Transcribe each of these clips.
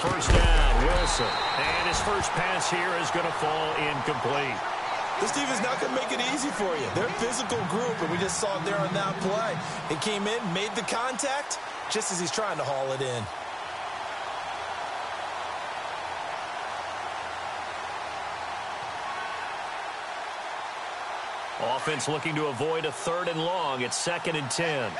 first down, Wilson. And his first pass here is going to fall incomplete. This team is not going to make it easy for you. They're a physical group, and we just saw it there on that play. He came in, made the contact, just as he's trying to haul it in. Offense looking to avoid a 3rd and long. It's 2nd and 10.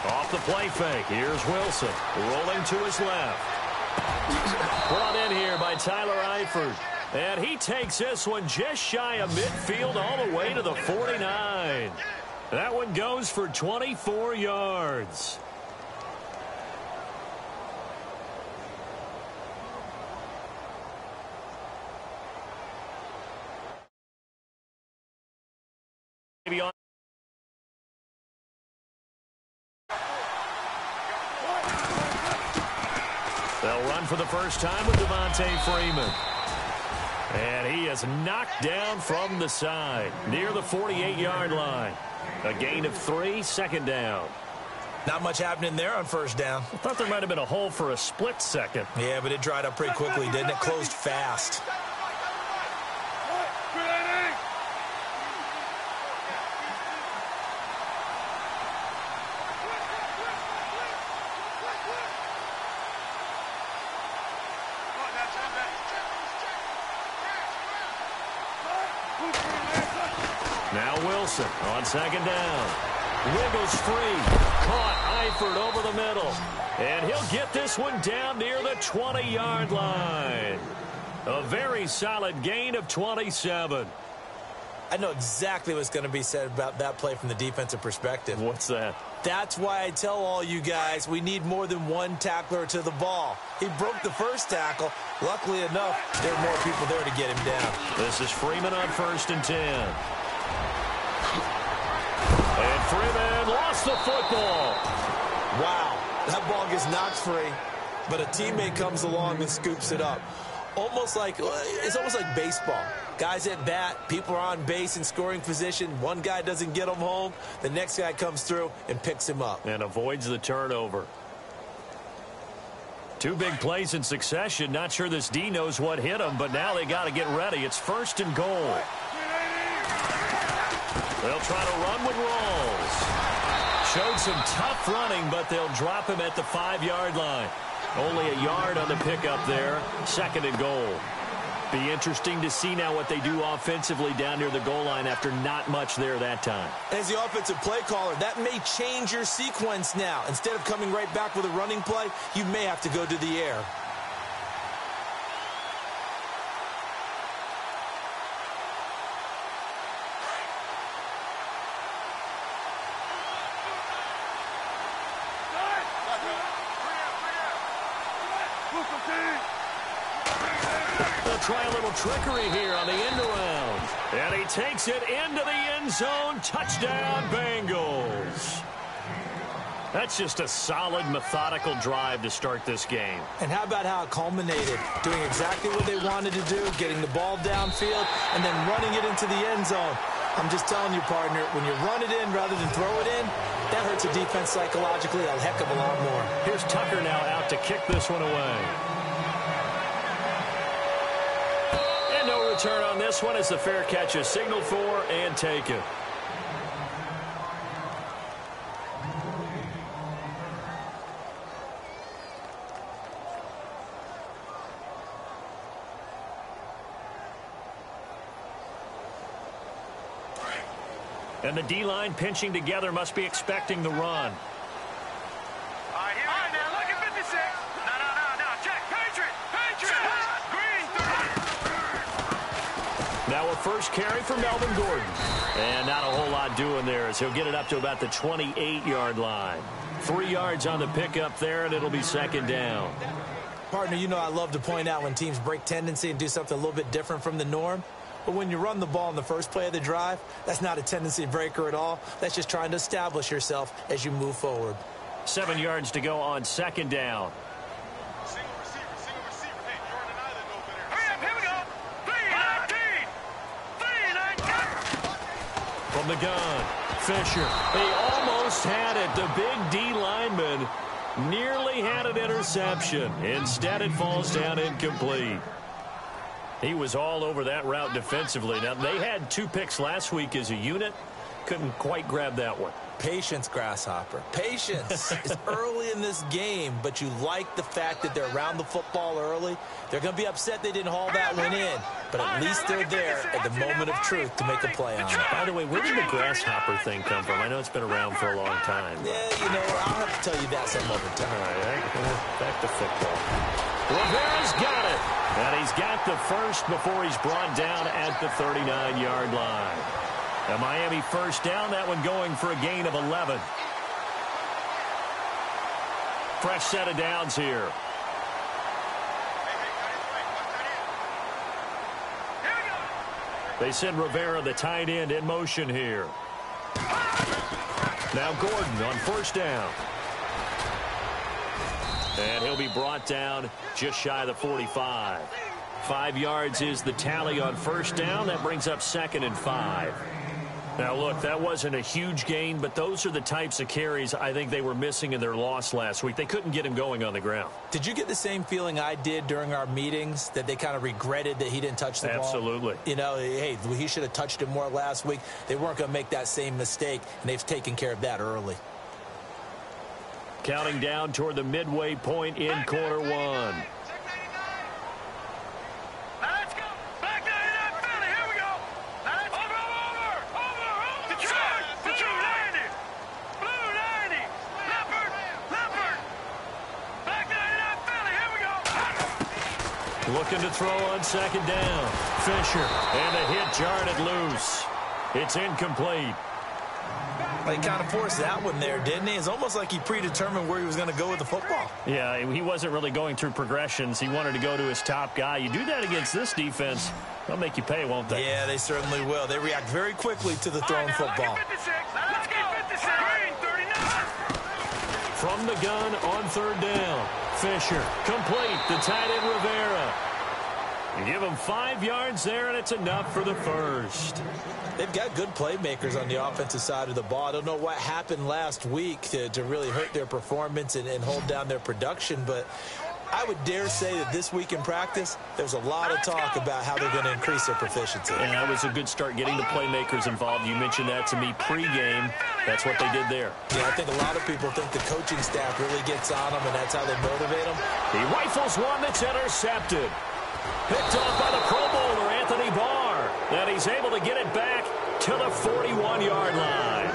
Off the play fake. Here's Wilson. Rolling to his left. Brought in here by Tyler Eifert. And he takes this one just shy of midfield all the way to the 49. That one goes for 24 yards. Maybe on. They'll run for the first time with Devontae Freeman. And he is knocked down from the side, near the 48-yard line. A gain of 3, 2nd down. Not much happening there on first down. I thought there might have been a hole for a split second. Yeah, but it dried up pretty quickly, didn't it? Closed fast. Now Wilson on 2nd down. Wiggles free. Caught Eifert over the middle. And he'll get this one down near the 20-yard line. A very solid gain of 27. I know exactly what's going to be said about that play from the defensive perspective. What's that? That's why I tell all you guys we need more than one tackler to the ball. He broke the first tackle. Luckily enough, there are more people there to get him down. This is Freeman on 1st and 10. And Freeman lost the football. Wow, that ball gets knocked free, but a teammate comes along and scoops it up. It's almost like baseball. Guys at bat, people are on base in scoring position. One guy doesn't get him home. The next guy comes through and picks him up. And avoids the turnover. 2 big plays in succession. Not sure this D knows what hit him, but now they got to get ready. It's 1st and goal. They'll try to run with Rawls. Showed some tough running, but they'll drop him at the 5-yard line. Only a yard on the pickup there. 2nd and goal. Be interesting to see now what they do offensively down near the goal line after not much there that time. As the offensive play caller, that may change your sequence now. Instead of coming right back with a running play, you may have to go to the air. Try a little trickery here on the end around. And he takes it into the end zone. Touchdown, Bengals. That's just a solid, methodical drive to start this game. And how about how it culminated? Doing exactly what they wanted to do, getting the ball downfield, and then running it into the end zone. I'm just telling you, partner, when you run it in rather than throw it in, that hurts a defense psychologically a heck of a lot more. Here's Tucker now out to kick this one away. Return on this one as the fair catch is signaled for and taken. And the D-line pinching together must be expecting the run. Now a first carry for Melvin Gordon. And not a whole lot doing there as he'll get it up to about the 28-yard line. 3 yards on the pickup there, and it'll be 2nd down. Partner, you know I love to point out when teams break tendency and do something a little bit different from the norm. But when you run the ball in the first play of the drive, that's not a tendency breaker at all. That's just trying to establish yourself as you move forward. 7 yards to go on 2nd down. From the gun, Fisher. He almost had it. The big D lineman nearly had an interception. Instead, it falls down incomplete. He was all over that route defensively. Now, they had 2 picks last week as a unit. Couldn't quite grab that one. Patience, Grasshopper. Patience. It's early in this game, but you like the fact that they're around the football early. They're going to be upset they didn't haul that one in, but at least they're there at the moment of truth to make a play on it. By the way, where did the Grasshopper thing come from? I know it's been around for a long time. Yeah, you know, I'll have to tell you that some other time. All right, back to football. Rivera's got it. And he's got the first before he's brought down at the 39-yard line. A Miami first down, that one going for a gain of 11. Fresh set of downs here. They send Rivera, the tight end, in motion here. Now Gordon on first down. And he'll be brought down just shy of the 45. 5 yards is the tally on first down. That brings up 2nd and 5. Now, look, that wasn't a huge gain, but those are the types of carries I think they were missing in their loss last week. They couldn't get him going on the ground. Did you get the same feeling I did during our meetings, that they kind of regretted that he didn't touch the ball? Absolutely. You know, hey, he should have touched it more last week. They weren't going to make that same mistake, and they've taken care of that early. Counting down toward the midway point in quarter 1. Looking to throw on second down. Fisher, and a hit jarred it loose. It's incomplete. He kind of forced that one there, didn't he? It's almost like he predetermined where he was going to go with the football. Yeah, he wasn't really going through progressions. He wanted to go to his top guy. You do that against this defense, they'll make you pay, won't they? Yeah, they certainly will. They react very quickly to the thrown football. From the gun on third down. Fisher, complete. The tight end Rivera. You give him 5 yards there, and it's enough for the first. They've got good playmakers on the offensive side of the ball. I don't know what happened last week to really hurt their performance and hold down their production, but I would dare say that this week in practice, there's a lot of talk about how they're going to increase their proficiency. And that was a good start getting the playmakers involved. You mentioned that to me pregame. That's what they did there. Yeah, I think a lot of people think the coaching staff really gets on them, and that's how they motivate them. He rifles one that's intercepted. Picked off by the Pro Bowler, Anthony Barr. And he's able to get it back to the 41-yard line.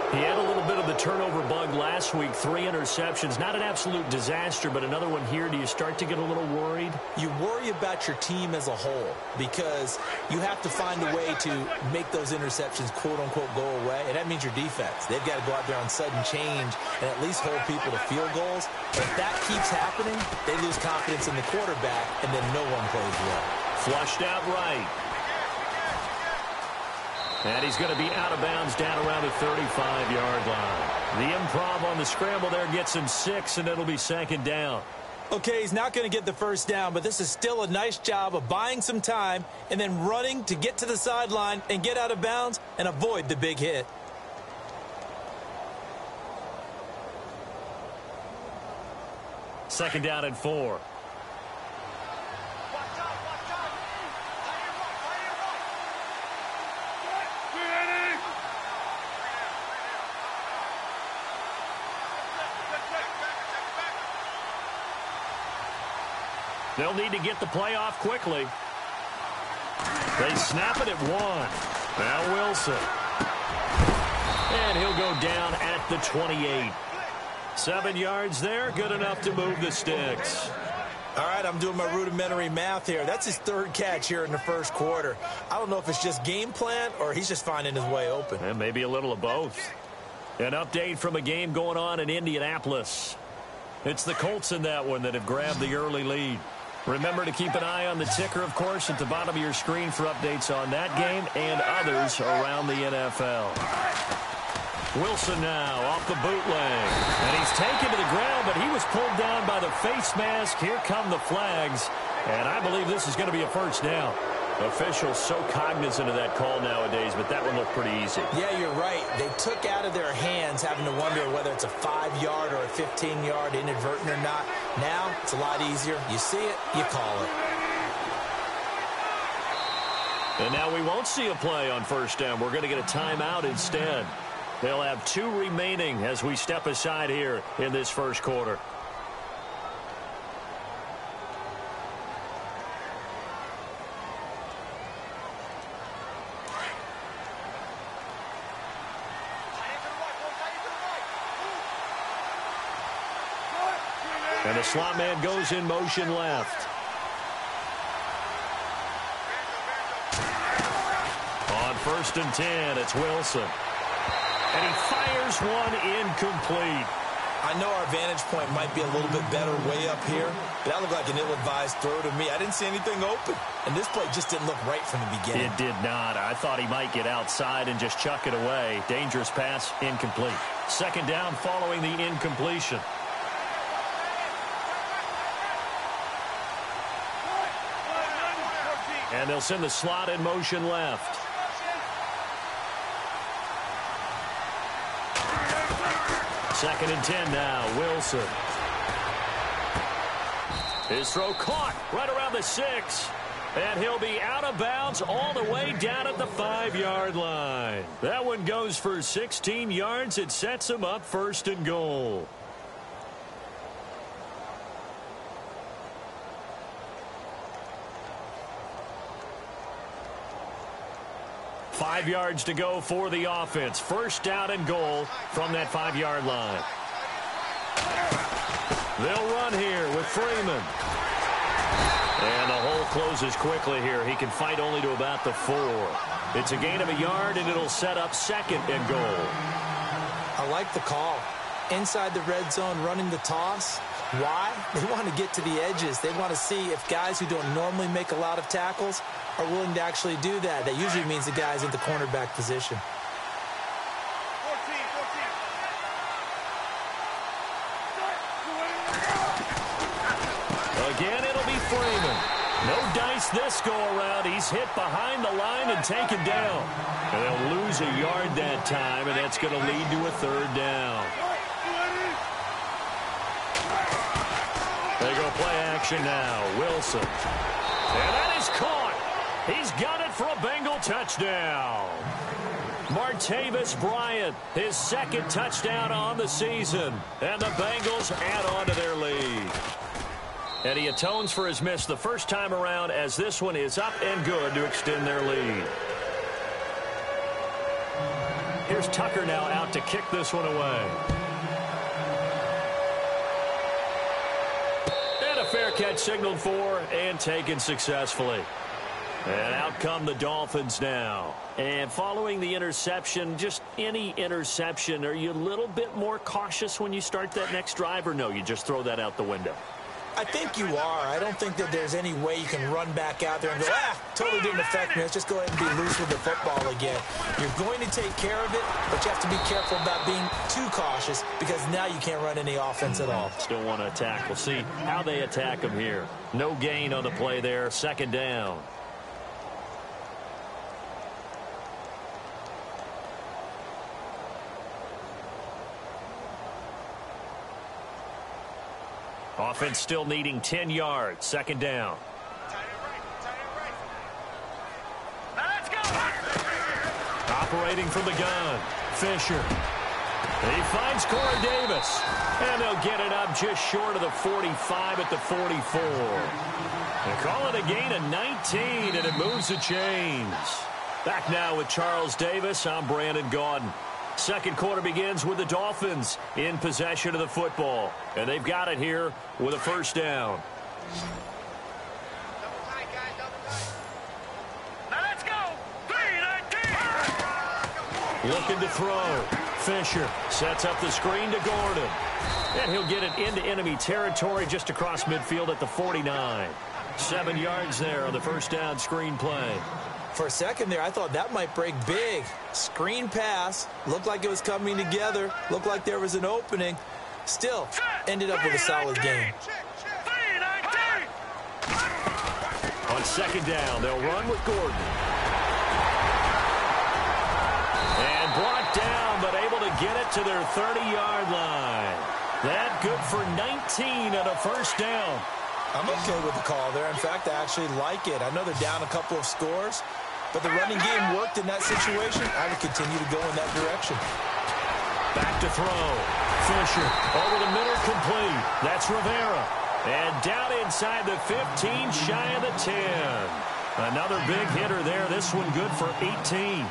He had a little bit of the turnover bug last week, 3 interceptions. Not an absolute disaster, but another one here. Do you start to get a little worried? You worry about your team as a whole because you have to find a way to make those interceptions, quote-unquote, go away, and that means your defense. They've got to go out there on sudden change and at least hold people to field goals. If that keeps happening, they lose confidence in the quarterback, and then no one plays well. Flushed out right. And he's going to be out of bounds down around the 35-yard line. The improv on the scramble there gets him 6, and it'll be second down. Okay, he's not going to get the first down, but this is still a nice job of buying some time and then running to get to the sideline and get out of bounds and avoid the big hit. Second down and 4. They'll need to get the play off quickly. They snap it at 1. Now Wilson. And he'll go down at the 28. 7 yards there, good enough to move the sticks. All right, I'm doing my rudimentary math here. That's his 3rd catch here in the first quarter. I don't know if it's just game plan or he's just finding his way open. And maybe a little of both. An update from a game going on in Indianapolis. It's the Colts in that one that have grabbed the early lead. Remember to keep an eye on the ticker, of course, at the bottom of your screen for updates on that game and others around the NFL. Wilson now off the bootleg. And he's taken to the ground, but he was pulled down by the face mask. Here come the flags. And I believe this is going to be a first down. Officials so cognizant of that call nowadays, but that one looked pretty easy. Yeah, you're right. They took out of their hands having to wonder whether it's a 5-yard or a 15-yard inadvertent or not. Now, it's a lot easier. You see it, you call it. And now we won't see a play on first down. We're going to get a timeout instead. They'll have 2 remaining as we step aside here in this first quarter. And the slot man goes in motion left. On 1st and 10, it's Wilson. And he fires one incomplete. I know our vantage point might be a little bit better way up here, but that looked like an ill-advised throw to me. I didn't see anything open, and this play just didn't look right from the beginning. It did not. I thought he might get outside and just chuck it away. Dangerous pass, incomplete. 2nd down following the incompletion. And they'll send the slot in motion left. Second and 10 now, Wilson. His throw caught right around the 6. And he'll be out of bounds all the way down at the 5-yard line. That one goes for 16 yards. It sets him up 1st and goal. Five yards to go for the offense. 1st down and goal from that 5-yard line. They'll run here with Freeman. And the hole closes quickly here. He can fight only to about the 4. It's a gain of a yard, and it'll set up 2nd and goal. I like the call. Inside the red zone, running the toss. Why? They want to get to the edges. They want to see if guys who don't normally make a lot of tackles are willing to actually do that. That usually means the guy's in the cornerback position. Again, it'll be Freeman. No dice this go-around. He's hit behind the line and taken down. And they'll lose a yard that time, and that's going to lead to a 3rd down. They go play action now. Wilson. And that is caught. He's got it for a Bengal touchdown. Martavis Bryant, his 2nd touchdown on the season. And the Bengals add on to their lead. And he atones for his miss the first time around as this one is up and good to extend their lead. Here's Tucker now out to kick this one away. And a fair catch signaled for and taken successfully. And out come the Dolphins now. And following the interception, just any interception, are you a little bit more cautious when you start that next drive, or no, you just throw that out the window? I think you are. I don't think that there's any way you can run back out there and go, totally didn't affect me. Let's just go ahead and be loose with the football again. You're going to take care of it, but you have to be careful about being too cautious because now you can't run any offense at all. Still want to attack. We'll see how they attack them here. No gain on the play there. 2nd down. Offense still needing 10 yards. 2nd down. Operating from the gun. Fisher. He finds Corey Davis. And they'll get it up just short of the 45 at the 44. They call it a gain of 19, and it moves the chains. Back now with Charles Davis. I'm Brandon Gaudin. 2nd quarter begins with the Dolphins in possession of the football. And they've got it here with a 1st down. Now let's go. 3-19. Looking to throw. Fisher sets up the screen to Gordon. And he'll get it into enemy territory just across midfield at the 49. 7 yards there on the 1st down screen play. For a second there, I thought that might break big. Screen pass. Looked like it was coming together. Looked like there was an opening. Still, ended up with a solid game. On On second down, they'll run with Gordon. And brought down, but able to get it to their 30-yard line. That good for 19 on a first down. I'm okay with the call there. In fact, I actually like it. I know they're down a couple of scores, but the running game worked in that situation. I would continue to go in that direction. Back to throw. Fisher over the middle, complete. That's Rivera. And down inside the 15, shy of the 10. Another big hitter there. This one good for 18.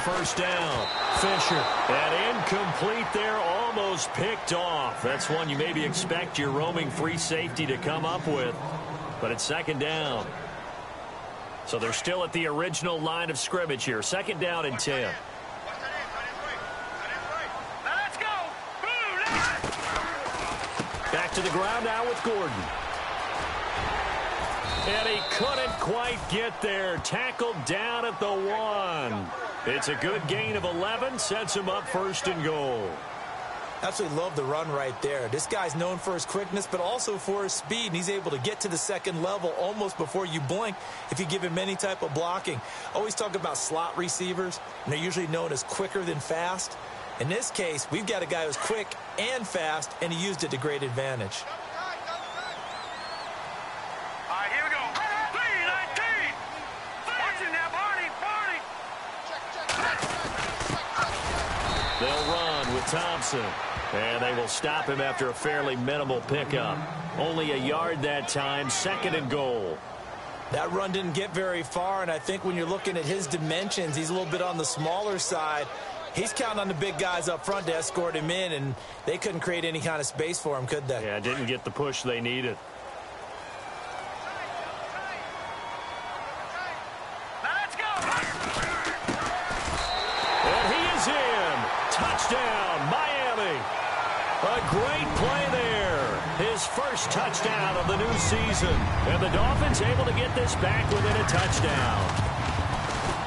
First down, Fisher, and incomplete there, almost picked off. That's one you maybe expect your roaming free safety to come up with, but it's second down. So they're still at the original line of scrimmage here. Second down and 10. Let's go. Back to the ground now with Gordon. And he couldn't quite get there. Tackled down at the 1. It's a good gain of 11, sets him up first and goal. Absolutely love the run right there. This guy's known for his quickness, but also for his speed. And he's able to get to the second level almost before you blink if you give him any type of blocking. Always talk about slot receivers, and they're usually known as quicker than fast. In this case, we've got a guy who's quick and fast, and he used it to great advantage. All right, here we go. 3-19. Watch it now, Barney. They'll run with Thompson. And they will stop him after a fairly minimal pickup. Only a yard that time, second and goal. That run didn't get very far, and I think when you're looking at his dimensions, he's a little bit on the smaller side. He's counting on the big guys up front to escort him in, and they couldn't create any kind of space for him, could they? Yeah, didn't get the push they needed. Let's go. And he is in. Touchdown, Miami. A great play there. His first touchdown of the new season. And the Dolphins able to get this back within a touchdown.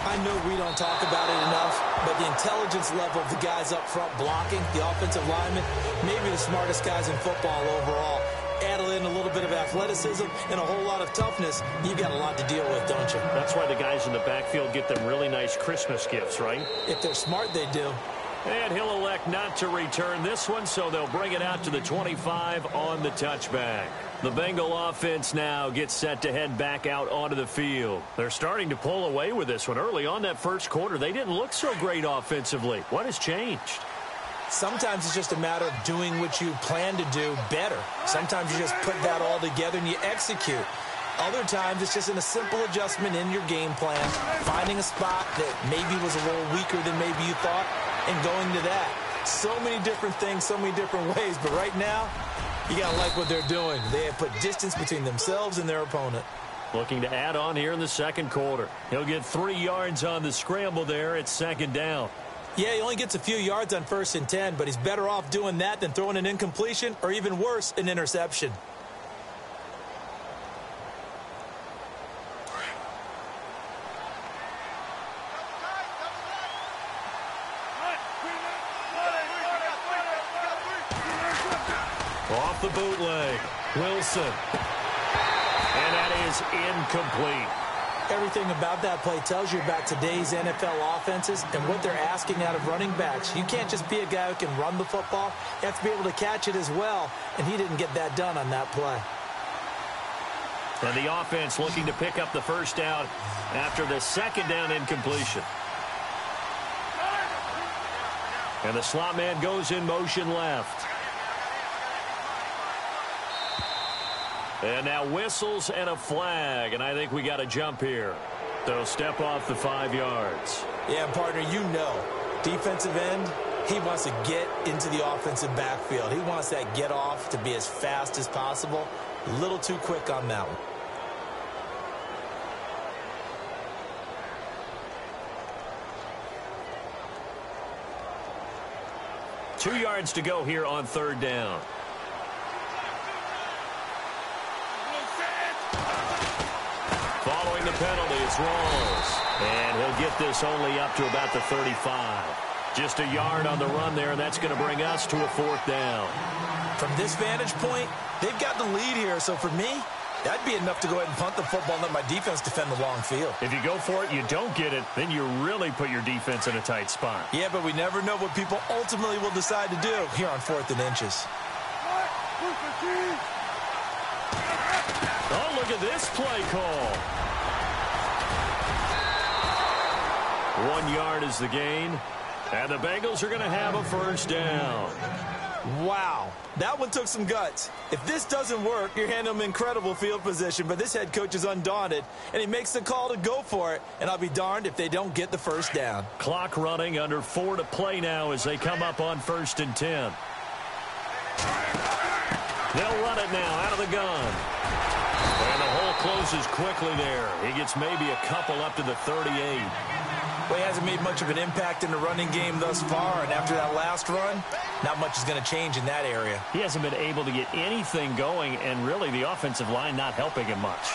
I know we don't talk about it enough, but the intelligence level of the guys up front blocking, the offensive linemen, maybe the smartest guys in football overall. Add in a little bit of athleticism and a whole lot of toughness, you've got a lot to deal with, don't you? That's why the guys in the backfield get them really nice Christmas gifts, right? If they're smart, they do. And he'll elect not to return this one, so they'll bring it out to the 25 on the touchback. The Bengal offense now gets set to head back out onto the field. They're starting to pull away with this one. Early on that first quarter, they didn't look so great offensively. What has changed? Sometimes it's just a matter of doing what you plan to do better. Sometimes you just put that all together and you execute. Other times it's just in a simple adjustment in your game plan, finding a spot that maybe was a little weaker than maybe you thought, and going to that. So many different things, so many different ways, but right now, you got to like what they're doing. They have put distance between themselves and their opponent. Looking to add on here in the second quarter. He'll get 3 yards on the scramble there. It's second down. Yeah, he only gets a few yards on 1st and 10, but he's better off doing that than throwing an incompletion or even worse, an interception. Off the bootleg, Wilson. And that is incomplete. Everything about that play tells you about today's NFL offenses and what they're asking out of running backs. You can't just be a guy who can run the football. You have to be able to catch it as well, and he didn't get that done on that play. And the offense looking to pick up the first down after the second down incompletion. And the slot man goes in motion left. And now whistles and a flag, and I think we got a jump here. They'll step off the 5 yards. Yeah, partner, you know, defensive end, he wants to get into the offensive backfield. He wants that get off to be as fast as possible. A little too quick on that one. Two yards to go here on third down. Following the penalty, it's Rawls. And he'll get this only up to about the 35. Just a yard on the run there, and that's going to bring us to a 4th down. From this vantage point, they've got the lead here, so for me, that'd be enough to go ahead and punt the football and let my defense defend the long field. If you go for it, you don't get it, then you really put your defense in a tight spot. Yeah, but we never know what people ultimately will decide to do here on 4th and inches. Oh, look at this play call. 1 yard is the gain, and the Bengals are going to have a 1st down. Wow, that one took some guts. If this doesn't work, you're handing them incredible field position, but this head coach is undaunted, and he makes the call to go for it, and I'll be darned if they don't get the 1st down. Clock running, under 4 to play now as they come up on 1st and 10. They'll run it now out of the gun. And the hole closes quickly there. He gets maybe a couple up to the 38. Well, he hasn't made much of an impact in the running game thus far, and after that last run, not much is going to change in that area. He hasn't been able to get anything going, and really the offensive line not helping him much.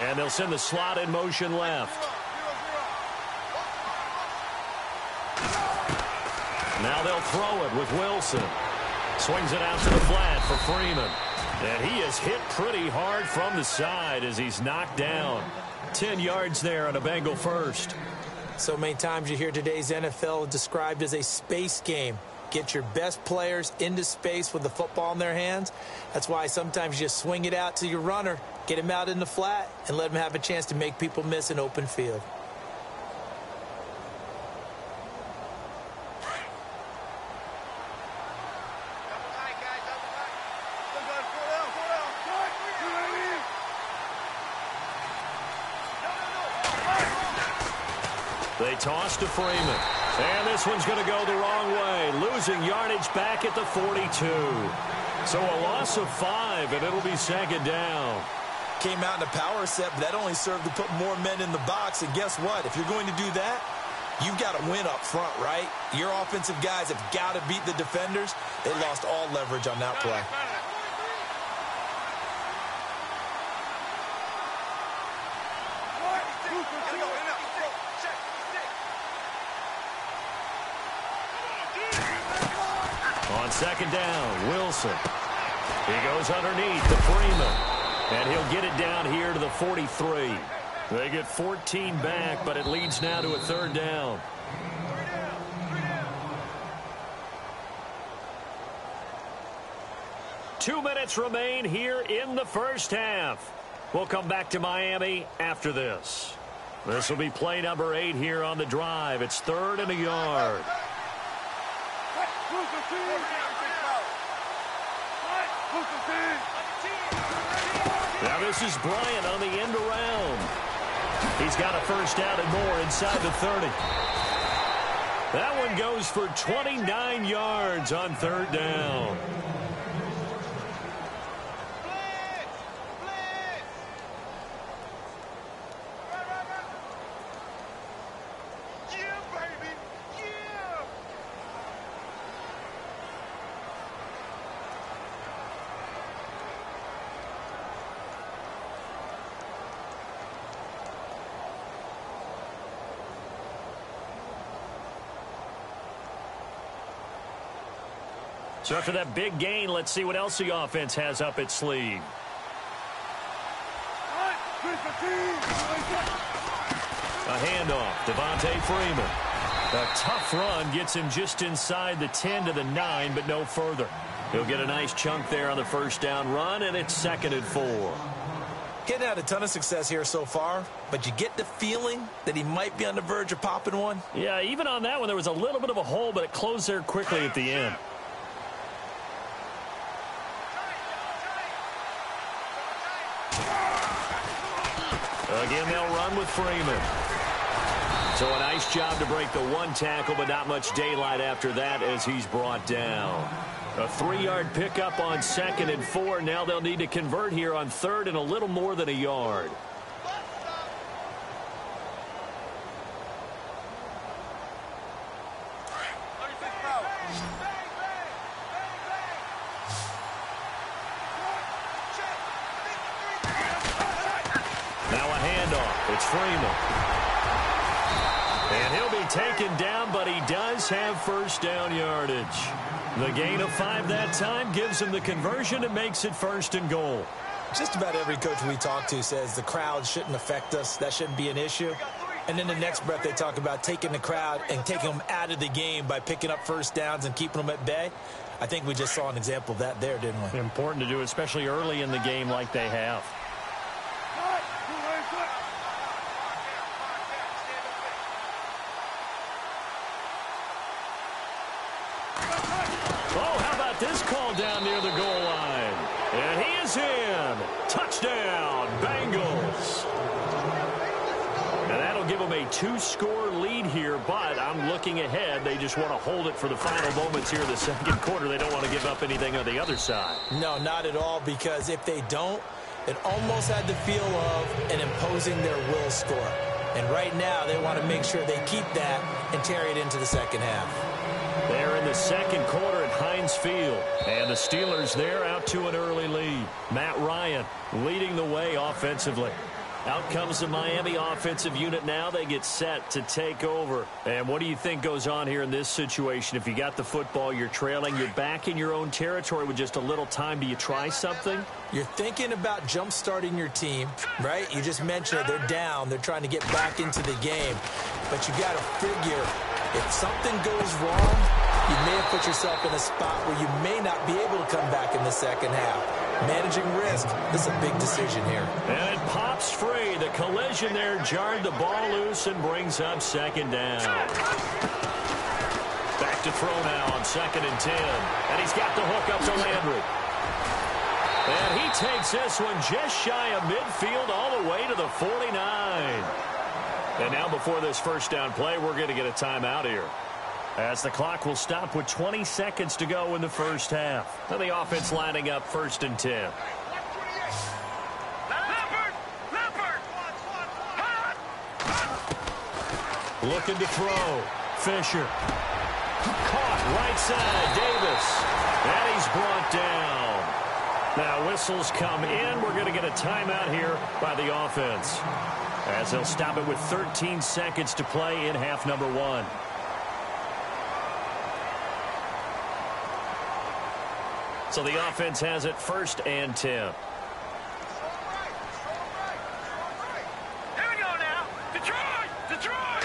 And they'll send the slot in motion left. Now they'll throw it with Wilson. Swings it out to the flat for Freeman. And he is hit pretty hard from the side as he's knocked down. 10 yards there on a Bengal 1st. So many times you hear today's NFL described as a space game. Get your best players into space with the football in their hands. That's why sometimes you just swing it out to your runner, get him out in the flat, and let him have a chance to make people miss an open field. They toss to Freeman. And this one's going to go the wrong way. Losing yardage back at the 42. So a loss of 5, and it'll be 2nd down. Came out in a power set, but that only served to put more men in the box. And guess what? If you're going to do that, you've got to win up front, right? Your offensive guys have got to beat the defenders. They lost all leverage on that play. On 2nd down, Wilson. He goes underneath to Freeman. And he'll get it down here to the 43. They get 14 back, but it leads now to a 3rd down. Two minutes remain here in the 1st half. We'll come back to Miami after this. This will be play number 8 here on the drive. It's 3rd and a yard. Now this is Bryant on the end around. He's got a 1st down and more inside the 30. That one goes for 29 yards on 3rd down. So after that big gain, let's see what else the offense has up its sleeve. A handoff, Devontae Freeman. A tough run gets him just inside the 10 to the 9, but no further. He'll get a nice chunk there on the 1st down run, and it's 2nd and 4. Getting had a ton of success here so far, but you get the feeling that he might be on the verge of popping one. Yeah, even on that one, there was a little bit of a hole, but it closed there quickly at the end. Again, they'll run with Freeman. So a nice job to break the 1 tackle, but not much daylight after that as he's brought down. A 3-yard pickup on 2nd and 4. Now they'll need to convert here on 3rd and a little more than a yard. It's Freeman. And he'll be taken down, but he does have first down yardage. The gain of 5 that time gives him the conversion and makes it 1st and goal. Just about every coach we talk to says the crowd shouldn't affect us. That shouldn't be an issue. And then the next breath they talk about taking the crowd and taking them out of the game by picking up first downs and keeping them at bay. I think we just saw an example of that there, didn't we? Important to do, especially early in the game like they have. Oh, how about this call down near the goal line? And he is in. Touchdown, Bengals. And that'll give them a 2-score lead here, but I'm looking ahead. They just want to hold it for the final moments here in the second quarter. They don't want to give up anything on the other side. No, not at all, because if they don't, it almost had the feel of an imposing their will score. And right now, they want to make sure they keep that and carry it into the second half. They're in the second quarter at Heinz Field. And the Steelers there out to an early lead. Matt Ryan leading the way offensively. Out comes the Miami offensive unit now. They get set to take over. And what do you think goes on here in this situation? If you got the football, you're trailing, you're back in your own territory with just a little time. Do you try something? You're thinking about jump-starting your team, right? You just mentioned it. They're down. They're trying to get back into the game. But you got to figure, if something goes wrong, you may have put yourself in a spot where you may not be able to come back in the second half. Managing risk, this is a big decision here. And it pops free. The collision there jarred the ball loose and brings up second down. Back to throw now on 2nd and 10. And he's got the hook up to Landry. And he takes this one just shy of midfield all the way to the 49. And now before this first down play, we're going to get a timeout here, as the clock will stop with 20 seconds to go in the first half. Now the offense lining up 1st and 10. Looking to throw. Fisher. Caught right side. Davis. And he's brought down. Now whistles come in. We're going to get a timeout here by the offense, as they'll stop it with 13 seconds to play in half number 1. So the offense has it 1st and 10. Here we go now. Detroit! Detroit!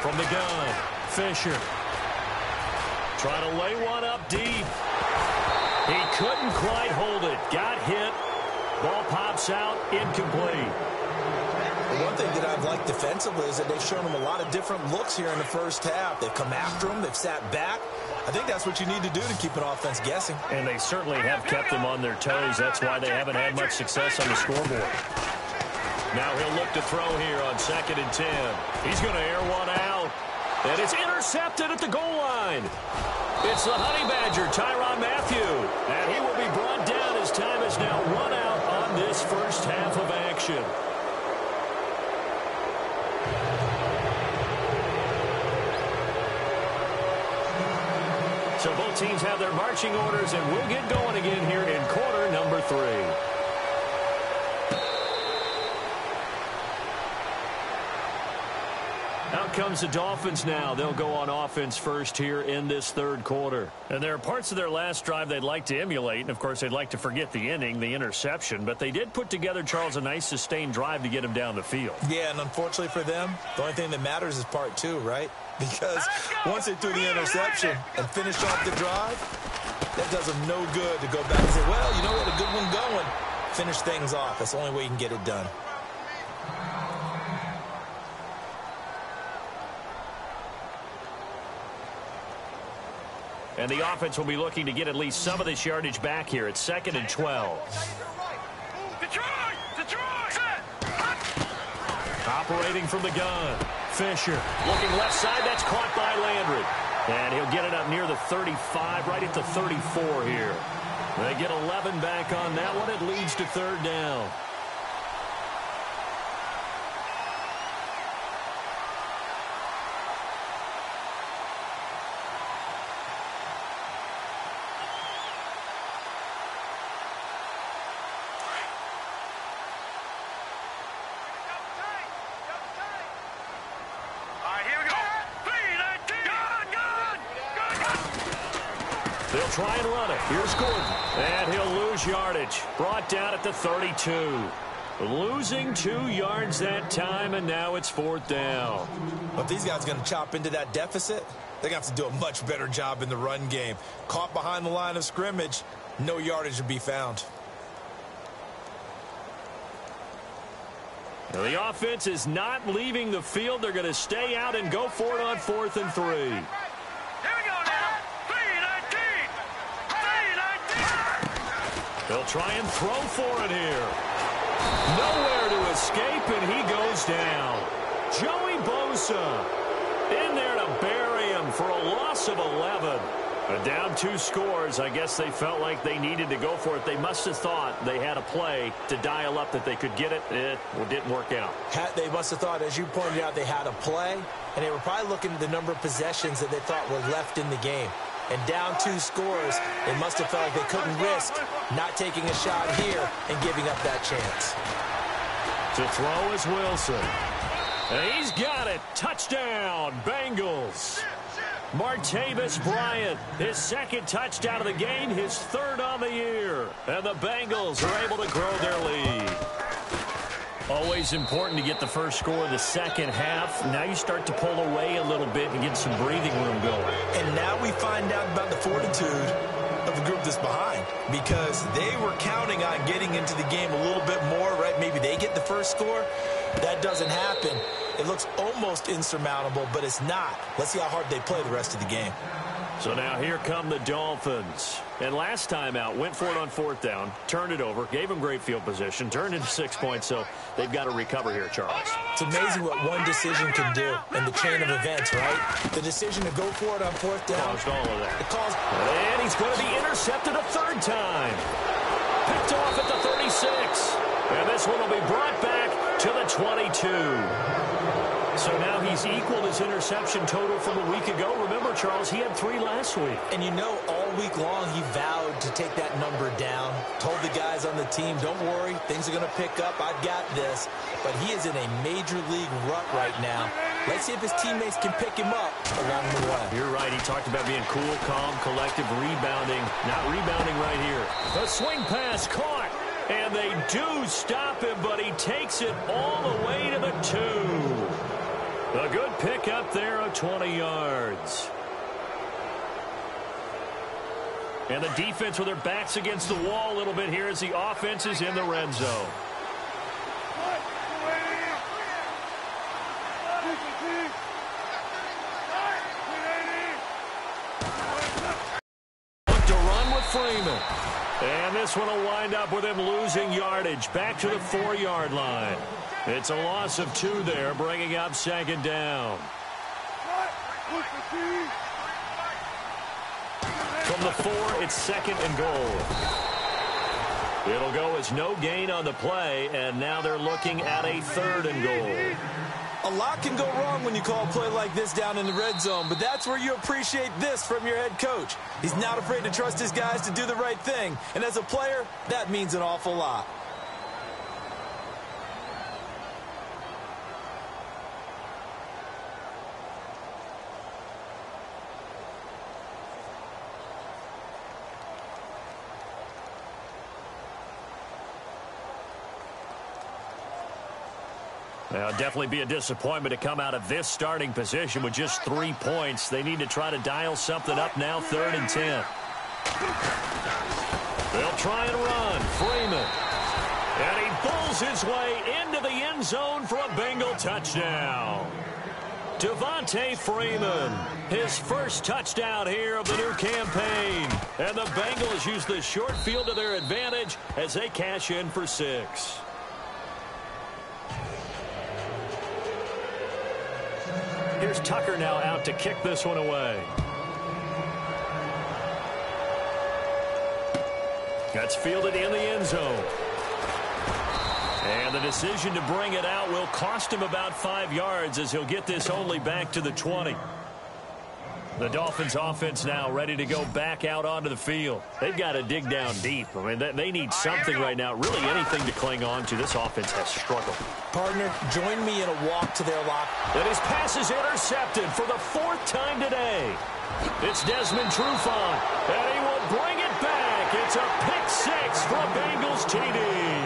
From the gun, Fisher. Trying to lay one up deep. He couldn't quite hold it. Got hit. Ball pops out. Incomplete. One thing that I've liked defensively is that they've shown them a lot of different looks here in the first half. They've come after them. They've sat back. I think that's what you need to do to keep an offense guessing. And they certainly have kept them on their toes. That's why they haven't had much success on the scoreboard. Now he'll look to throw here on 2nd and 10. He's going to air one out. And it's intercepted at the goal line. It's the Honey Badger, Tyrann Mathieu. And he will be brought down as time is now run out on this first half of action. So both teams have their marching orders, and we'll get going again here in quarter number 3. Out comes the Dolphins now. They'll go on offense first here in this third quarter. And there are parts of their last drive they'd like to emulate. And, of course, they'd like to forget the inning, the interception. But they did put together, Charles, a nice sustained drive to get him down the field. Yeah, and unfortunately for them, the only thing that matters is part 2, right? Because once they threw the interception and finished off the drive, that does them no good to go back and say, well, you know what, a good one going. Finish things off. That's the only way you can get it done. And the offense will be looking to get at least some of this yardage back here. It's 2nd and 12. Detroit! Detroit! Operating from the gun. Fisher looking left side. That's caught by Landry. And he'll get it up near the 35, right at the 34 here. They get 11 back on that one. It leads to 3rd down. They'll try and run it. Here's Gordon. And he'll lose yardage. Brought down at the 32. Losing 2 yards that time, and now it's 4th down. But these guys are going to chop into that deficit. They're going to have to do a much better job in the run game. Caught behind the line of scrimmage, no yardage to be found. Now the offense is not leaving the field. They're going to stay out and go for it on 4th and 3. Here we go now. 3-19. 3-19. They'll try and throw for it here. Nowhere to escape, and he goes down. Joey Bosa in there to bury him for a loss of 11. Down 2 scores. I guess they felt like they needed to go for it. They must have thought they had a play to dial up that they could get it. It didn't work out. They must have thought, as you pointed out, they had a play, and they were probably looking at the number of possessions that they thought were left in the game. And down 2 scores, they must have felt like they couldn't risk not taking a shot here and giving up that chance. To throw is Wilson. And he's got it. Touchdown, Bengals. Martavis Bryant, his 2nd touchdown of the game, his 3rd on the year. And the Bengals are able to grow their lead. Always important to get the first score of the second half. Now you start to pull away a little bit and get some breathing room going. And now we find out about the fortitude of the group that's behind, because they were counting on getting into the game a little bit more, right? Maybe they get the first score. That doesn't happen. It looks almost insurmountable, but it's not. Let's see how hard they play the rest of the game. So now here come the Dolphins. And last time out, went for it on 4th down, turned it over, gave them great field position, turned into 6 points, so they've got to recover here, Charles. It's amazing what one decision can do in the chain of events, right? The decision to go for it on 4th down. Caused all of that. It caused... And he's going to be intercepted a 3rd time. Picked off at the 36. And this one will be brought back to the 22. So now he's equaled his interception total from a week ago. Remember, Charles, he had 3 last week. And you know, all week long he vowed to take that number down. Told the guys on the team, don't worry, things are going to pick up. I've got this. But he is in a major league rut right now. Let's see if his teammates can pick him up along the way. You're right. He talked about being cool, calm, collective, rebounding. Not rebounding right here. The swing pass caught. And they do stop him, but he takes it all the way to the 2. A good pick up there of 20 yards. And the defense with their backs against the wall a little bit here as the offense is in the red zone. Look to run with Freeman. And this one will wind up with him losing yardage back to the 4-yard line. It's a loss of 2 there, bringing up 2nd down. From the 4, it's 2nd and goal. It'll go as no gain on the play, and now they're looking at a 3rd and goal. A lot can go wrong when you call a play like this down in the red zone, but that's where you appreciate this from your head coach. He's not afraid to trust his guys to do the right thing, and as a player, that means an awful lot. Now, definitely be a disappointment to come out of this starting position with just 3 points. They need to try to dial something up now, 3rd and 10. They'll try and run. Freeman. And he bulls his way into the end zone for a Bengal touchdown. Devontae Freeman, his first touchdown here of the new campaign. And the Bengals use the short field to their advantage as they cash in for 6. Here's Tucker now out to kick this one away. That's fielded in the end zone. And the decision to bring it out will cost him about 5 yards as he'll get this only back to the 20. The Dolphins offense now ready to go back out onto the field. They've got to dig down deep. I mean, they need something right now, really anything to cling on to. This offense has struggled. Partner, join me in a walk to their lock. And his pass is intercepted for the 4th time today. It's Desmond Trufant, and he will bring it back. It's a pick 6 for a Bengals TD.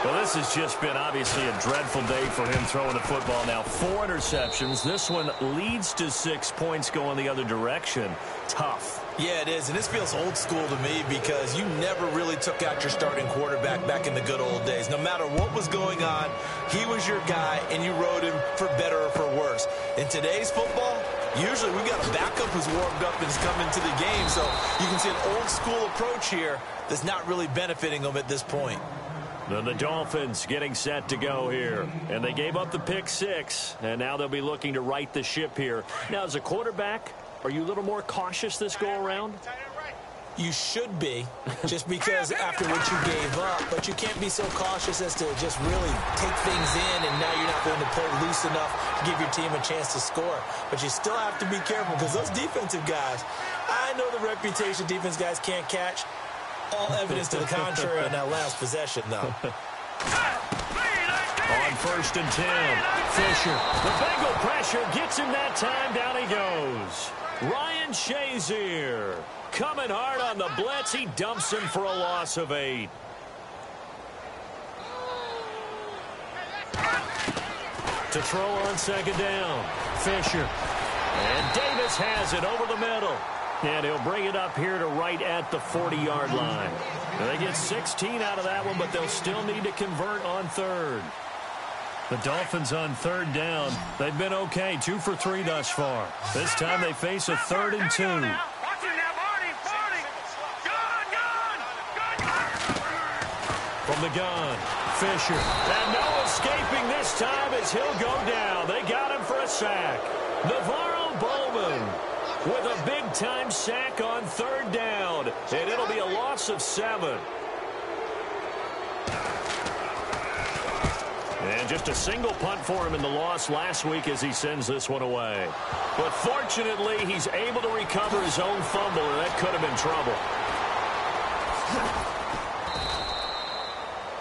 Well, this has just been obviously a dreadful day for him throwing the football. Now 4 interceptions. This one leads to 6 points going the other direction. Tough. Yeah, it is, and this feels old school to me because you never really took out your starting quarterback back in the good old days. No matter what was going on, he was your guy, and you rode him for better or for worse. In today's football, usually we've got a backup who's warmed up and has come into the game, so you can see an old school approach here that's not really benefiting them at this point. Then the Dolphins getting set to go here. And they gave up the pick 6, and now they'll be looking to right the ship here. Now, as a quarterback, are you a little more cautious this go-around? You should be, just because after what you gave up, but you can't be so cautious as to just really take things in, and now you're not going to play loose enough to give your team a chance to score. But you still have to be careful because those defensive guys, I know the reputation defense guys can't catch. All evidence to the contrary on that last possession, though. On 1st and 10, Fisher. The Bengal pressure gets him that time. Down he goes. Ryan Shazier coming hard on the blitz. He dumps him for a loss of 8. To throw on 2nd down, Fisher. And Davis has it over the middle. And he'll bring it up here to right at the 40-yard line. Now they get 16 out of that one, but they'll still need to convert on 3rd. The Dolphins on 3rd down. They've been okay, 2 for 3 thus far. This time they face a 3rd and 2. From the gun, Fisher. And no escaping this time as he'll go down. They got him for a sack. Navarro Bowman with a big-time sack on 3rd down. And it'll be a loss of 7. And just a single punt for him in the loss last week as he sends this one away. But fortunately, he's able to recover his own fumble, and that could have been trouble.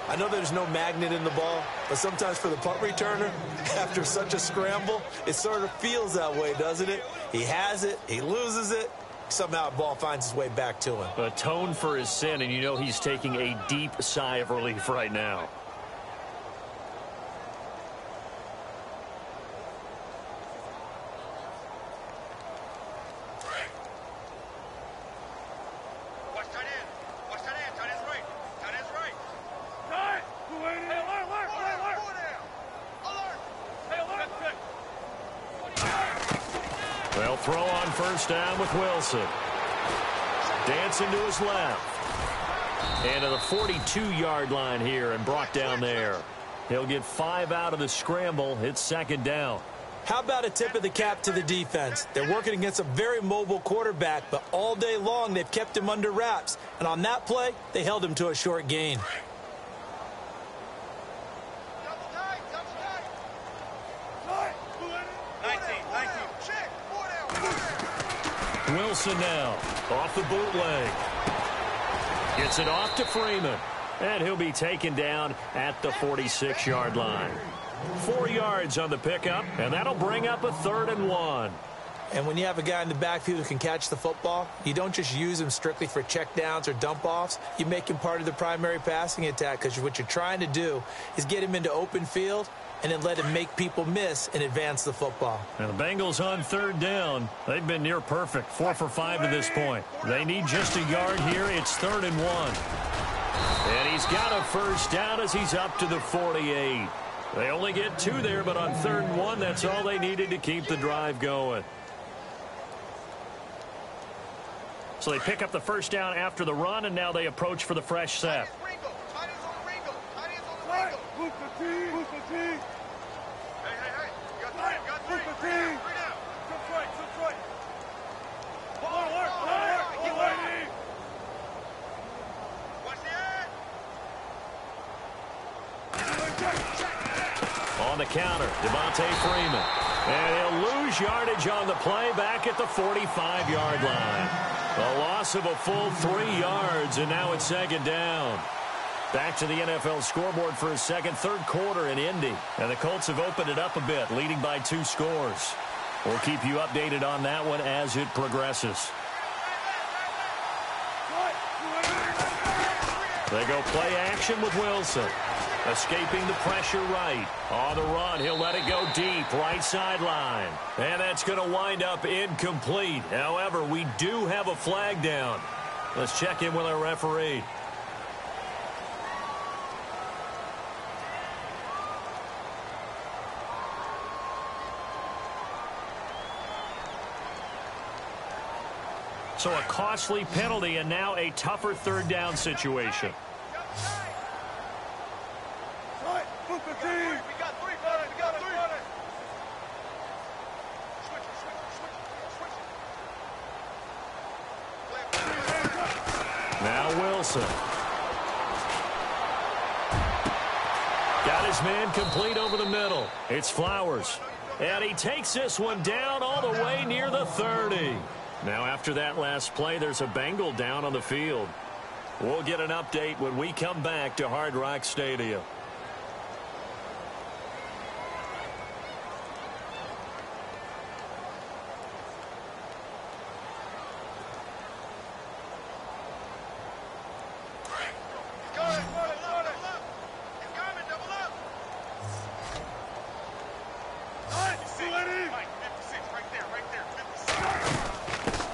I know there's no magnet in the ball, but sometimes for the punt returner, after such a scramble, it sort of feels that way, doesn't it? He has it, he loses it, somehow the ball finds its way back to him. Atone for his sin, and you know he's taking a deep sigh of relief right now. They'll throw on 1st down with Wilson. Dancing to his left. And to the 42-yard line here and brought down there. He'll get 5 out of the scramble. It's 2nd down. How about a tip of the cap to the defense? They're working against a very mobile quarterback, but all day long they've kept him under wraps. And on that play, they held him to a short gain. Wilson now off the bootleg. Gets it off to Freeman. And he'll be taken down at the 46-yard line. 4 yards on the pickup, and that'll bring up a 3rd and 1. And when you have a guy in the backfield who can catch the football, you don't just use him strictly for checkdowns or dump-offs. You make him part of the primary passing attack because what you're trying to do is get him into open field and then let him make people miss and advance the football. And the Bengals on 3rd down. They've been near perfect, 4 for 5 to this point. They need just a yard here. It's 3rd and 1. And he's got a 1st down as he's up to the 48. They only get 2 there, but on 3rd and 1, that's all they needed to keep the drive going. So they pick up the 1st down after the run, and now they approach for the fresh set. On the counter, Devontae Freeman. And he'll lose lose yardage on the play back at the 45-yard line. A loss of a full 3 yards, and now it's second down. Back to the NFL scoreboard for a third quarter in Indy. And the Colts have opened it up a bit, leading by 2 scores. We'll keep you updated on that one as it progresses. They go play action with Wilson. Escaping the pressure right. On the run, he'll let it go deep, right sideline. And that's going to wind up incomplete. However, we do have a flag down. Let's check in with our referee. So a costly penalty and now a tougher third down situation. Now Wilson. Got his man complete over the middle. It's Flowers. And he takes this one down all the way near the 30. Now after that last play, there's a Bengal down on the field. We'll get an update when we come back to Hard Rock Stadium.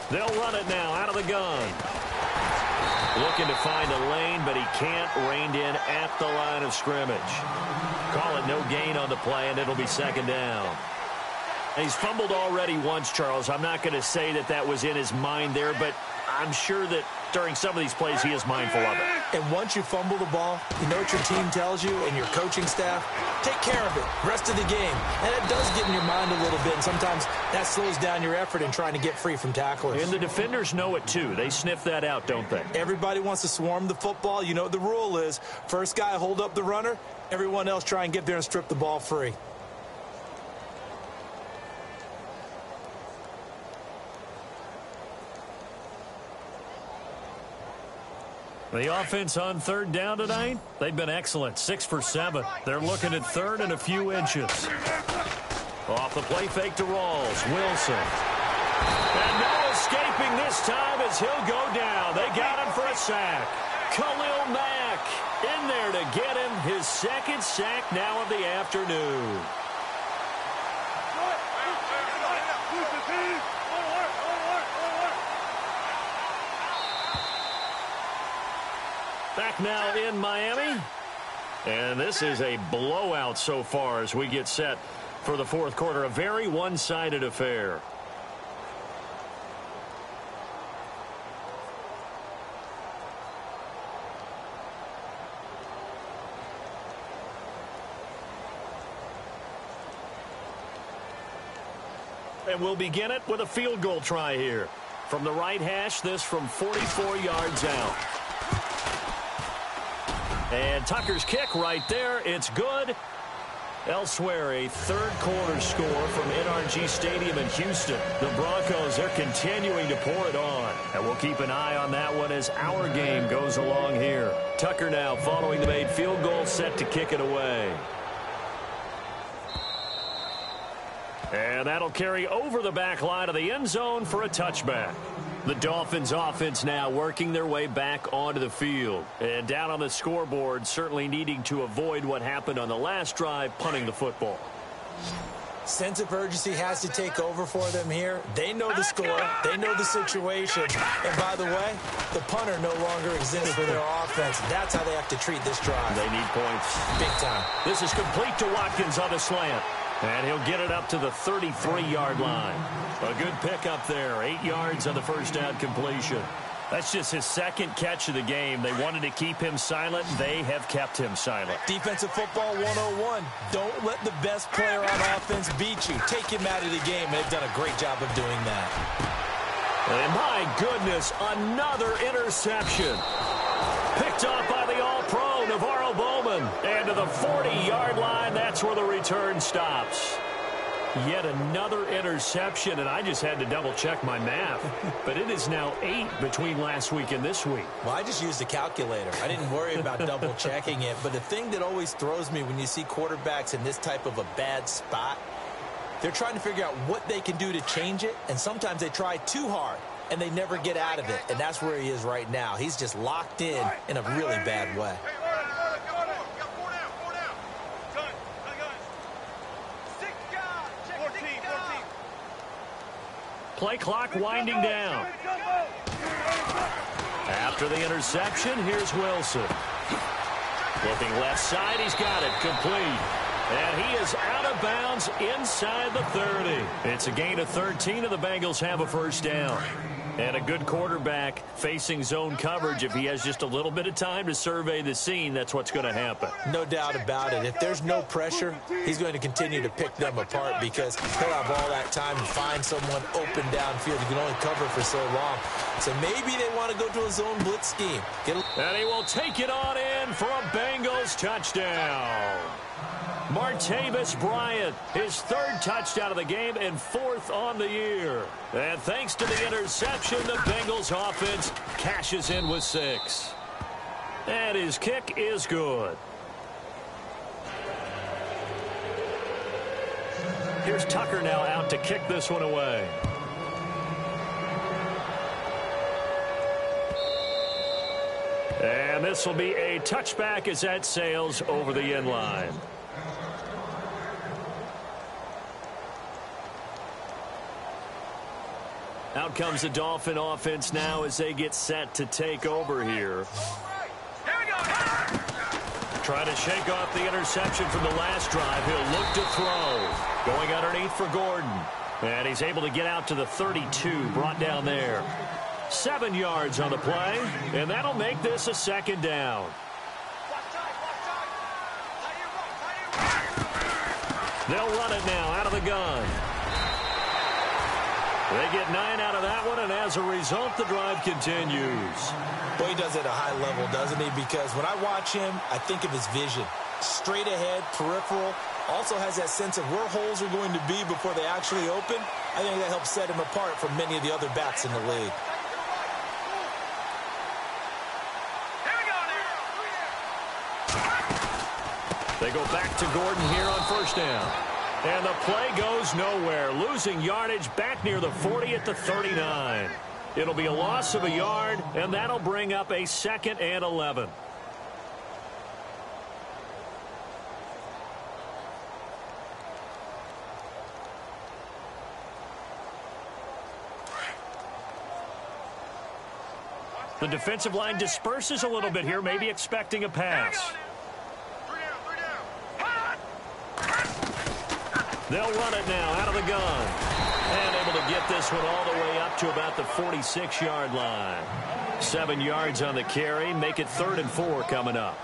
They'll run it now out of the gun. Looking to find a lane, but he can't. Reined in at the line of scrimmage. Call it no gain on the play, and it'll be second down. He's fumbled already once, Charles. I'm not going to say that that was in his mind there, but I'm sure that during some of these plays he is mindful of it. And once you fumble the ball, you know what your team tells you and your coaching staff? Take care of it, rest of the game. And it does get in your mind a little bit, and sometimes that slows down your effort in trying to get free from tacklers. And the defenders know it too. They sniff that out, don't they? Everybody wants to swarm the football. You know what the rule is. First guy hold up the runner, everyone else try and get there and strip the ball free. The offense on third down tonight, they've been excellent, 6 for 7. They're looking at third and a few inches. Off the play fake to Rawls, Wilson. And no escaping this time as he'll go down. They got him for a sack. Khalil Mack in there to get him his second sack now of the afternoon. Back now in Miami. And this is a blowout so far as we get set for the fourth quarter. A very one-sided affair. And we'll begin it with a field goal try here. From the right hash, this from 44 yards out. And Tucker's kick right there. It's good. Elsewhere, a third quarter score from NRG Stadium in Houston. The Broncos, they're continuing to pour it on. And we'll keep an eye on that one as our game goes along here. Tucker now following the made field goal, set to kick it away. And that'll carry over the back line of the end zone for a touchback. The Dolphins offense now working their way back onto the field. And down on the scoreboard, certainly needing to avoid what happened on the last drive, punting the football. Sense of urgency has to take over for them here. They know the score. They know the situation. And by the way, the punter no longer exists for their offense. That's how they have to treat this drive. They need points. Big time. This is complete to Watkins on the slant. And he'll get it up to the 33-yard line. A good pickup there. 8 yards on the first down completion. That's just his second catch of the game. They wanted to keep him silent. They have kept him silent. Defensive football 101. Don't let the best player on offense beat you. Take him out of the game. They've done a great job of doing that. And my goodness, another interception. Picked off by the All-Pro, Navarro Bowman. And to the 40-yard line, that's where the return stops. Yet another interception, and I just had to double-check my math. But it is now 8 between last week and this week. Well, I just used a calculator. I didn't worry about double-checking it. But the thing that always throws me when you see quarterbacks in this type of a bad spot, they're trying to figure out what they can do to change it, and sometimes they try too hard, and they never get out of it. And that's where he is right now. He's just locked in a really bad way. Play clock winding down. After the interception, here's Wilson. Looking left side, he's got it complete. And he is out of bounds inside the 30. It's a gain of 13, and the Bengals have a first down. And a good quarterback facing zone coverage. If he has just a little bit of time to survey the scene, that's what's going to happen. No doubt about it. If there's no pressure, he's going to continue to pick them apart because he'll have all that time to find someone open downfield. He can only cover for so long. So maybe they want to go to a zone blitz scheme. And he will take it on in for a Bengals touchdown. Martavis Bryant, his 3rd touchdown of the game and 4th on the year. And thanks to the interception, the Bengals offense cashes in with 6. And his kick is good. Here's Tucker now out to kick this one away. And this will be a touchback as that sails over the end line. Out comes the Dolphin offense now as they get set to take over here. Trying to shake off the interception from the last drive. He'll look to throw. Going underneath for Gordon. And he's able to get out to the 32, brought down there. 7 yards on the play, and that'll make this a 2nd down. They'll run it now out of the gun. They get 9 out of that one, and as a result, the drive continues. Well, he does it at a high level, doesn't he? Because when I watch him, I think of his vision. Straight ahead, peripheral. Also has that sense of where holes are going to be before they actually open. I think that helps set him apart from many of the other backs in the league. They go back to Gordon here on 1st down. And the play goes nowhere. Losing yardage back near the 40 at the 39. It'll be a loss of a yard, and that'll bring up a 2nd and 11. The defensive line disperses a little bit here, maybe expecting a pass. They'll run it now out of the gun. And able to get this one all the way up to about the 46-yard line. 7 yards on the carry. Make it 3rd and 4 coming up.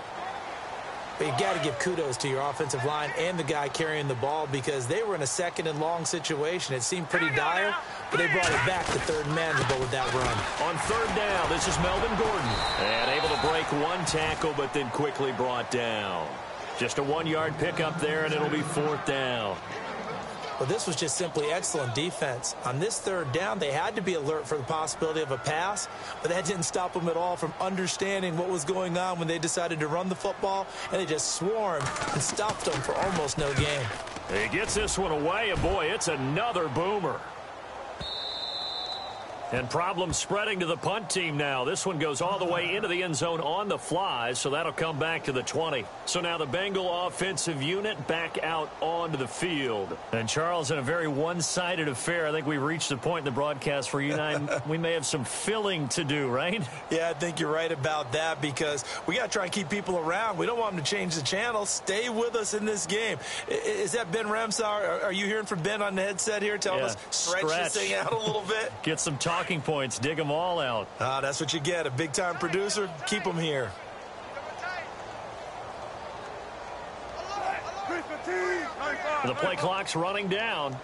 But you've got to give kudos to your offensive line and the guy carrying the ball because they were in a 2nd and long situation. It seemed pretty dire, but they brought it back to 3rd and manageable with that run. On 3rd down, this is Melvin Gordon. And able to break 1 tackle, but then quickly brought down. Just a 1-yard pickup there, and it'll be 4th down. Well, this was just simply excellent defense. On this 3rd down, they had to be alert for the possibility of a pass, but that didn't stop them at all from understanding what was going on when they decided to run the football, and they just swarmed and stopped them for almost no gain. He gets this one away, and boy, it's another boomer. And problems spreading to the punt team now. This one goes all the way into the end zone on the fly, so that'll come back to the 20. So now the Bengal offensive unit back out onto the field. And Charles, in a very one-sided affair, I think we reached the point in the broadcast where you and I, we may have some filling to do, right? Yeah, I think you're right about that because we got to try and keep people around. We don't want them to change the channel. Stay with us in this game. Is that Ben Ramsauer? Are you hearing from Ben on the headset here telling us stretch this thing out a little bit? Get some talking points. Dig them all out. That's what you get. A big-time producer. Keep them here. The play clock's running down.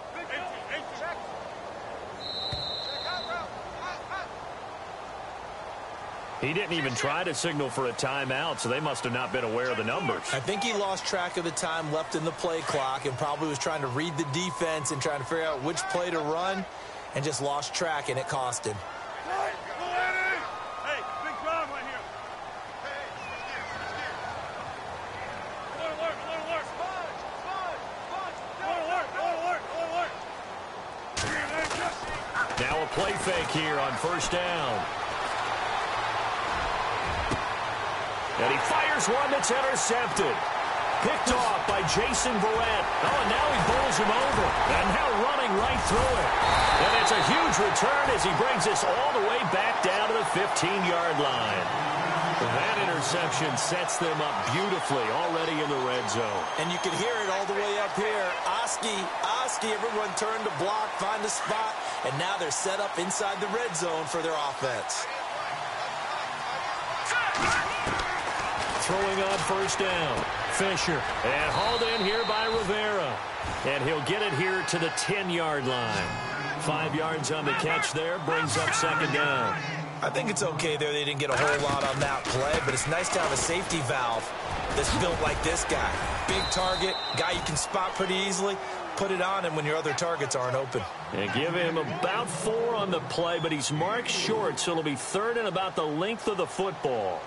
He didn't even try to signal for a timeout, so they must have not been aware of the numbers. I think he lost track of the time left in the play clock and probably was trying to read the defense and trying to figure out which play to run and just lost track, and it cost him. Hey, big drive right here. Now a play fake here on first down. And he fires one that's intercepted. Picked off by Jason Verrett. Oh, and now he bowls him over. And now running right through it. And it's a huge return as he brings us all the way back down to the 15-yard line. That interception sets them up beautifully already in the red zone. And you can hear it all the way up here. Oski, everyone turned to block, find a spot, and now they're set up inside the red zone for their offense. Throwing on first down. Fisher. And hauled in here by Rivera. And he'll get it here to the 10-yard line. 5 yards on the catch there. Brings up second down. I think it's okay there. They didn't get a whole lot on that play, but it's nice to have a safety valve that's built like this guy. Big target, guy you can spot pretty easily. Put it on him when your other targets aren't open. And give him about 4 on the play, but he's marked short, so it'll be third and about the length of the football.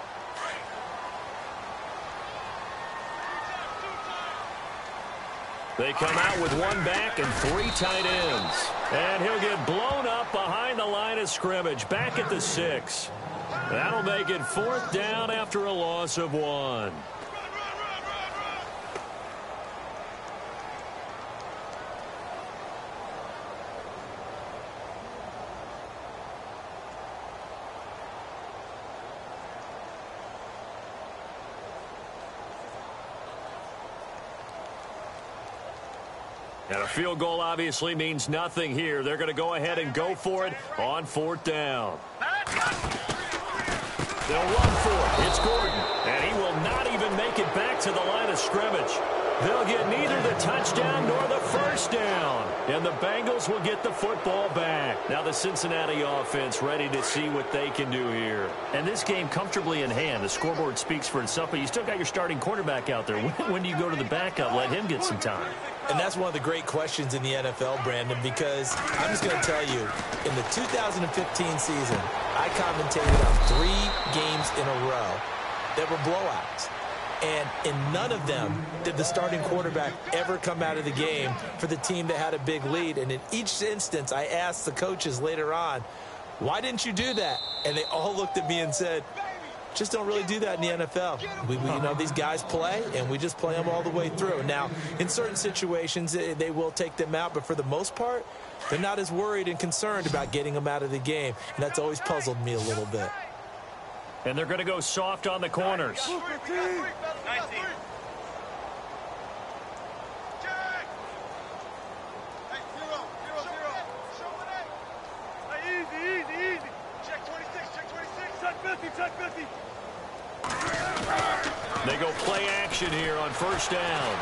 They come out with 1 back and 3 tight ends. And he'll get blown up behind the line of scrimmage, back at the 6. That'll make it 4th down after a loss of 1. And a field goal obviously means nothing here. They're going to go ahead and go for it on 4th down. They'll run for it. It's Gordon. And he will not even make it back to the line of scrimmage. They'll get neither the touchdown nor the first down. And the Bengals will get the football back. Now the Cincinnati offense ready to see what they can do here. And this game comfortably in hand. The scoreboard speaks for itself, but you still got your starting quarterback out there. When do you go to the backup? Let him get some time. And that's one of the great questions in the NFL, Brandon, because I'm just going to tell you, in the 2015 season, I commentated on 3 games in a row that were blowouts. And in none of them did the starting quarterback ever come out of the game for the team that had a big lead. And in each instance, I asked the coaches later on, why didn't you do that? And they all looked at me and said, just don't really do that in the NFL. You know, these guys play, and we just play them all the way through. Now, in certain situations, they will take them out, but for the most part, they're not as worried and concerned about getting them out of the game. And that's always puzzled me a little bit. And they're going to go soft on the corners. 19. Easy. Check 26, check 50. They go play action here on first down.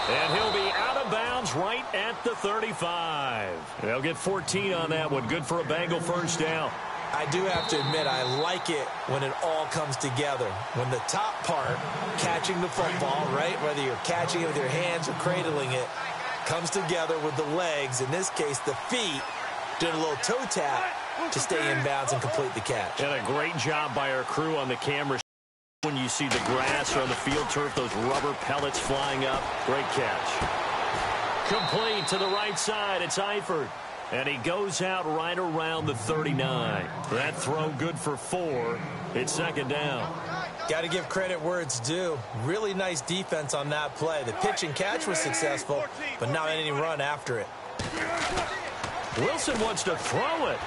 And he'll be out of bounds right at the 35. They'll get 14 on that one. Good for a Bengal first down. I do have to admit, I like it when it all comes together. When the top part, catching the football, right, whether you're catching it with your hands or cradling it, comes together with the legs, in this case the feet, did a little toe tap to stay in bounds and complete the catch. And a great job by our crew on the camera. When you see the grass or the field turf, those rubber pellets flying up, great catch. Complete to the right side, it's Eifert. And he goes out right around the 39. That throw good for 4. It's second down. Got to give credit where it's due. Really nice defense on that play. The pitch and catch was successful, but not any run after it. Wilson wants to throw it.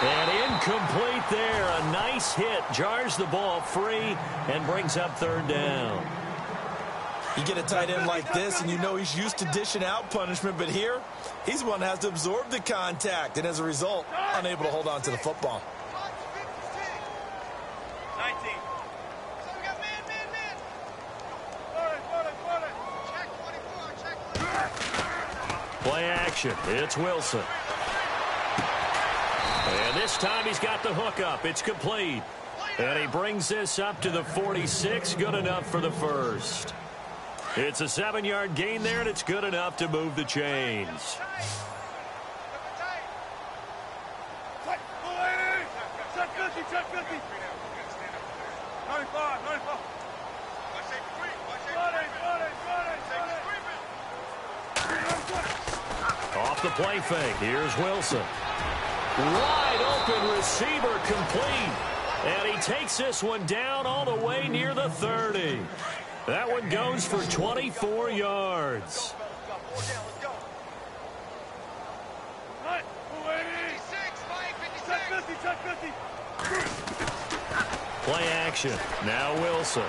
And incomplete there. A nice hit. Jars the ball free and brings up third down. You get a tight end like this, and you know he's used to dishing out punishment, but here, he's the one that has to absorb the contact, and as a result, unable to hold on to the football. 19. Play action. It's Wilson. And this time he's got the hook up. It's complete. And he brings this up to the 46. Good enough for the first. It's a 7-yard gain there, and it's good enough to move the chains. Off the play fake. Here's Wilson. Wide open receiver complete. And he takes this one down all the way near the 30. That one goes for 24 yards. Play action. Now Wilson.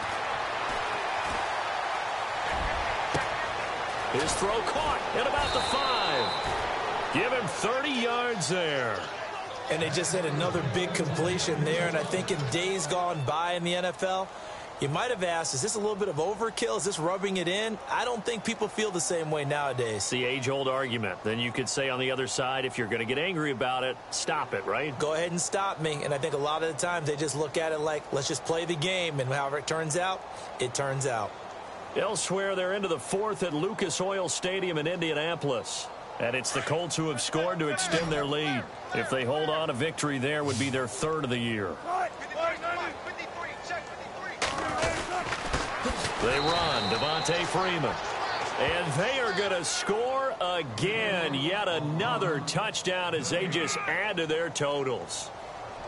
His throw caught at about the 5. Give him 30 yards there. And they just had another big completion there. And I think in days gone by in the NFL, you might have asked, is this a little bit of overkill? Is this rubbing it in? I don't think people feel the same way nowadays. It's the age-old argument. Then you could say on the other side, if you're going to get angry about it, stop it, right? Go ahead and stop me. And I think a lot of the times they just look at it like, let's just play the game. And however it turns out, it turns out. Elsewhere, they're into the 4th at Lucas Oil Stadium in Indianapolis. And it's the Colts who have scored to extend their lead. If they hold on, a victory there would be their 3rd of the year. They run, Devontae Freeman. And they are going to score again. Yet another touchdown as they just add to their totals.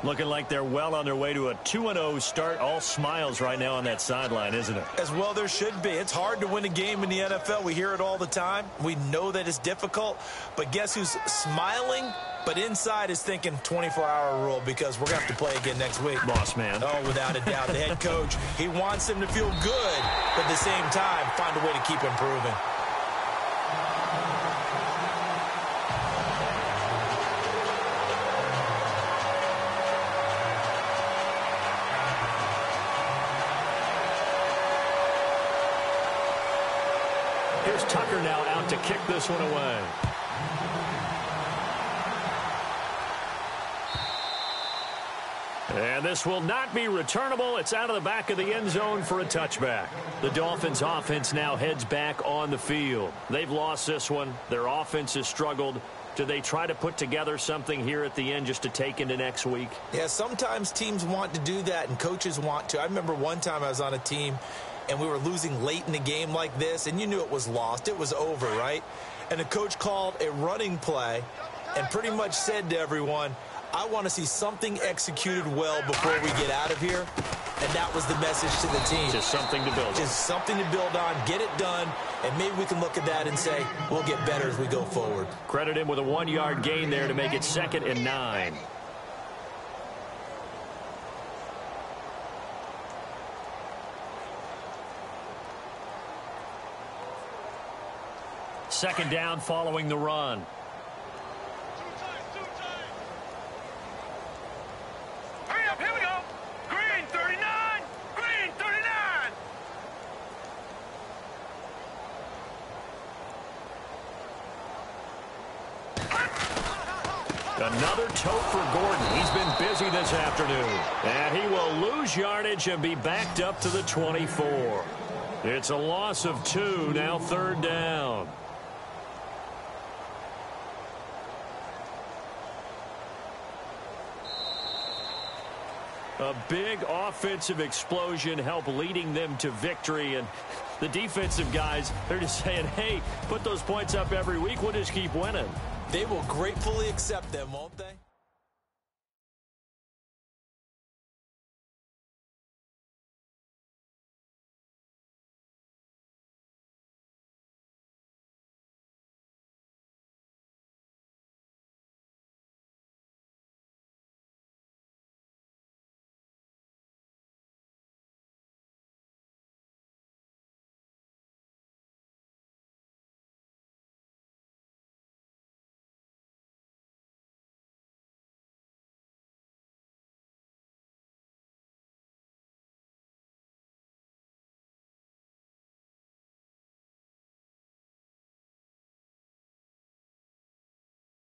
Looking like they're well on their way to a 2-0 start. All smiles right now on that sideline, isn't it? As well there should be. It's hard to win a game in the NFL. We hear it all the time. We know that it's difficult. But guess who's smiling? But inside is thinking 24-hour rule because we're going to have to play again next week. Boss man. Oh, without a doubt. The head coach, he wants them to feel good, but at the same time, find a way to keep improving. Here's Tucker now out to kick this one away. And this will not be returnable. It's out of the back of the end zone for a touchback. The Dolphins' offense now heads back on the field. They've lost this one. Their offense has struggled. Do they try to put together something here at the end just to take into next week? Yeah, sometimes teams want to do that and coaches want to. I remember one time I was on a team and we were losing late in the game like this, and you knew it was lost. It was over, right? And the coach called a running play and pretty much said to everyone, I want to see something executed well before we get out of here. And that was the message to the team. Just something to build on. Just something to build on, get it done, and maybe we can look at that and say, we'll get better as we go forward. Credit him with a 1-yard gain there to make it 2nd and 9. Second down following the run. Hurry up, here we go. Green 39. Green 39. Another tote for Gordon. He's been busy this afternoon. And he will lose yardage and be backed up to the 24. It's a loss of 2, now 3rd down. A big offensive explosion helped leading them to victory. And the defensive guys, they're just saying, hey, put those points up every week. We'll just keep winning. They will gratefully accept them, won't they?